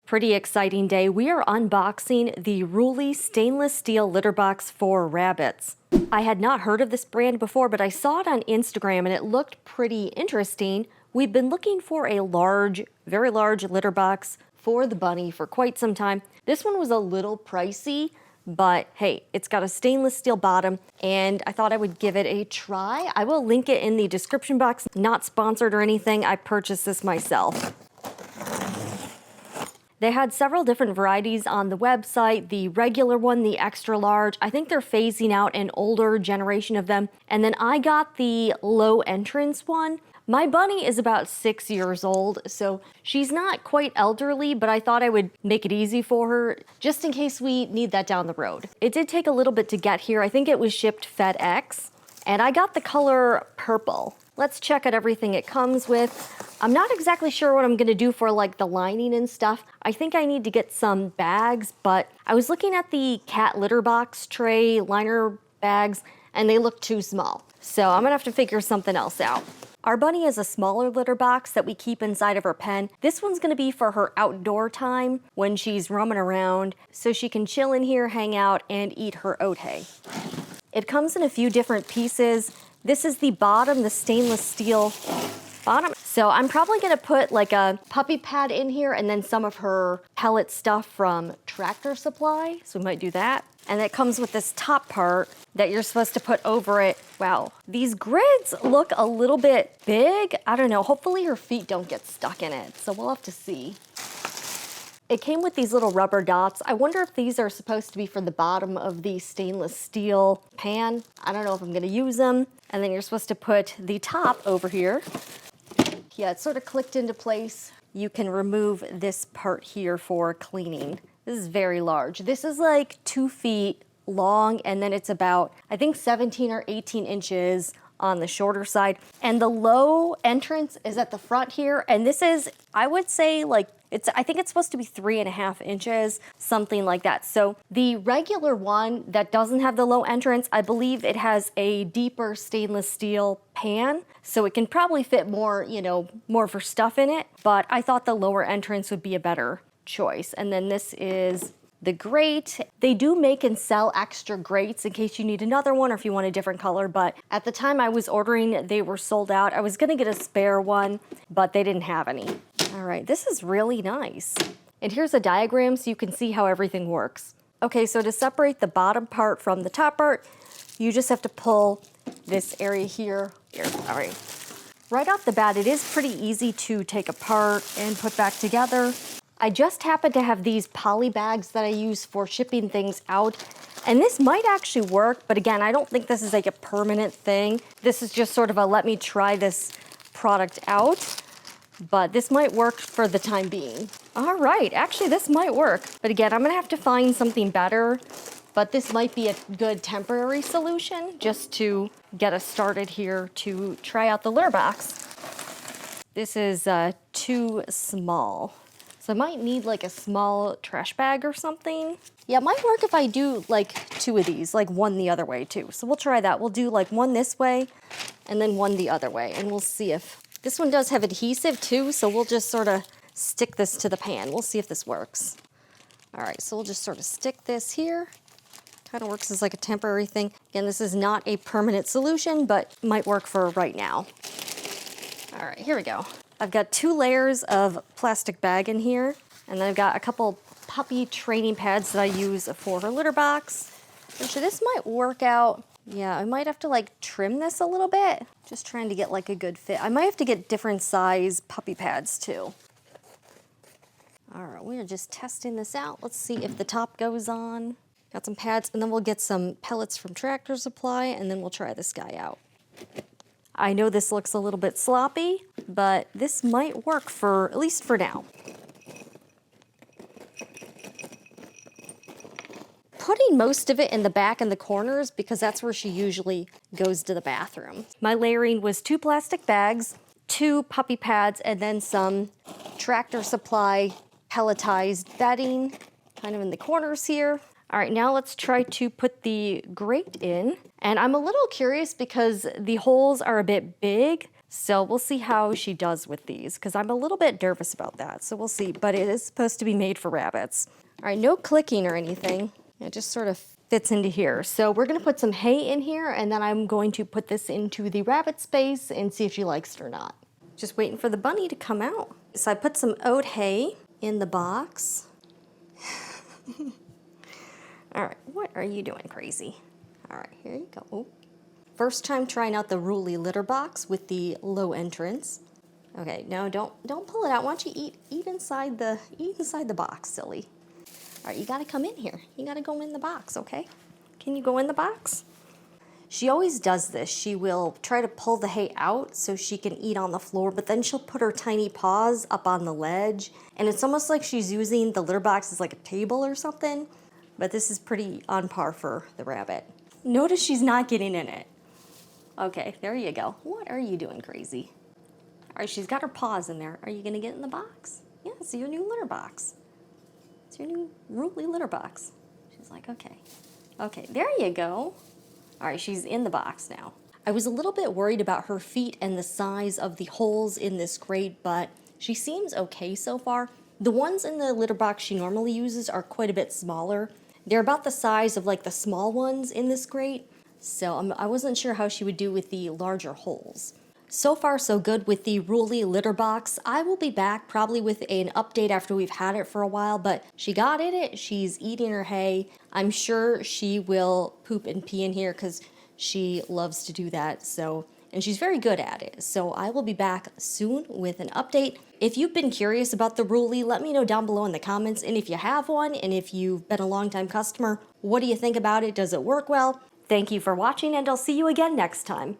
Pretty exciting day. We are unboxing the Rooly stainless steel litter box for rabbits. I had not heard of this brand before, but I saw it on Instagram and it looked pretty interesting. We've been looking for a large, very large litter box for the bunny for quite some time. This one was a little pricey, but hey, it's got a stainless steel bottom and I thought I would give it a try. I will link it in the description box. Not sponsored or anything. I purchased this myself. They had several different varieties on the website, the regular one, the extra large. I think they're phasing out an older generation of them. And then I got the low entrance one. My bunny is about 6 years old, so she's not quite elderly, but I thought I would make it easy for her just in case we need that down the road. It did take a little bit to get here. I think it was shipped FedEx, and I got the color purple. Let's check out everything it comes with. I'm not exactly sure what I'm gonna do for like the lining and stuff. I think I need to get some bags, but I was looking at the cat litter box tray liner bags and they look too small. So I'm gonna have to figure something else out. Our bunny is a smaller litter box that we keep inside of her pen. This one's gonna be for her outdoor time when she's roaming around so she can chill in here, hang out, and eat her oat hay. It comes in a few different pieces. This is the bottom, the stainless steel bottom. So I'm probably gonna put like a puppy pad in here and then some of her pellet stuff from Tractor Supply. So we might do that. And it comes with this top part that you're supposed to put over it. Wow, these grids look a little bit big. I don't know, hopefully her feet don't get stuck in it. So we'll have to see. It came with these little rubber dots. I wonder if these are supposed to be for the bottom of the stainless steel pan. I don't know if I'm gonna use them. And then you're supposed to put the top over here. Yeah, it's sort of clicked into place. You can remove this part here for cleaning. This is very large. This is like 2 feet long, and then it's about, I think 17 or 18 inches on the shorter side. And the low entrance is at the front here. And this is, I would say like, I think it's supposed to be 3.5 inches, something like that. So the regular one that doesn't have the low entrance, I believe it has a deeper stainless steel pan. So it can probably fit more, you know, more of her stuff in it. But I thought the lower entrance would be a better choice. And then this is the grate. They do make and sell extra grates in case you need another one or if you want a different color, but at the time I was ordering, they were sold out. I was gonna get a spare one, but they didn't have any. All right, this is really nice. And here's a diagram so you can see how everything works. Okay, so to separate the bottom part from the top part, you just have to pull this area here. All right. Right off the bat, it is pretty easy to take apart and put back together. I just happen to have these poly bags that I use for shipping things out. And this might actually work, but again, I don't think this is like a permanent thing. This is just sort of a let me try this product out, but this might work for the time being. All right, actually this might work. But again, I'm gonna have to find something better, but this might be a good temporary solution just to get us started here to try out the litter box. This is too small. So I might need like a small trash bag or something. Yeah, it might work if I do like 2 of these, like one the other way too. So we'll try that. We'll do like one this way and then one the other way. And we'll see if, this one does have adhesive too. So we'll just sort of stick this to the pan. We'll see if this works. All right, so we'll just sort of stick this here. Kind of works as like a temporary thing. Again, this is not a permanent solution, but might work for right now. All right, here we go. I've got 2 layers of plastic bag in here, and then I've got a couple puppy training pads that I use for her litter box. Actually, this might work out. Yeah, I might have to like trim this a little bit. Just trying to get like a good fit. I might have to get different size puppy pads too. All right, we are just testing this out. Let's see if the top goes on. Got some pads, and then we'll get some pellets from Tractor Supply, and then we'll try this guy out. I know this looks a little bit sloppy, but this might work for, at least for now. Putting most of it in the back and the corners because that's where she usually goes to the bathroom. My layering was 2 plastic bags, 2 puppy pads, and then some Tractor Supply pelletized bedding, kind of in the corners here. All right, now let's try to put the grate in. And I'm a little curious because the holes are a bit big, So we'll see how she does with these, because I'm a little bit nervous about that. So we'll see, but it is supposed to be made for rabbits. All right, no clicking or anything. It just sort of fits into here. So we're gonna put some hay in here, and then I'm going to put this into the rabbit space and see if she likes it or not. Just waiting for the bunny to come out. So I put some oat hay in the box. All right, what are you doing, crazy? All right, here you go. Oh. First time trying out the Rooly litter box with the low entrance. Okay, no, don't pull it out. Why don't you eat inside the box, silly. All right, you gotta come in here. You gotta go in the box, okay? Can you go in the box? She always does this. She will try to pull the hay out so she can eat on the floor, but then she'll put her tiny paws up on the ledge, and it's almost like she's using the litter box as like a table or something, but this is pretty on par for the rabbit. Notice she's not getting in it. Okay, there you go. What are you doing, crazy? All right, she's got her paws in there. Are you gonna get in the box? Yeah, it's your new litter box. It's your new Rooly litter box. She's like, okay. Okay, there you go. All right, she's in the box now. I was a little bit worried about her feet and the size of the holes in this crate, but she seems okay so far. The ones in the litter box she normally uses are quite a bit smaller. They're about the size of like the small ones in this crate. So I wasn't sure how she would do with the larger holes. So far so good with the Rooly litter box. I will be back probably with an update after we've had it for a while, but she got in it, she's eating her hay. I'm sure she will poop and pee in here because she loves to do that, and she's very good at it. So I will be back soon with an update. If you've been curious about the Rooly, let me know down below in the comments, and if you have one, and if you've been a longtime customer, what do you think about it? Does it work well? Thank you for watching, and I'll see you again next time.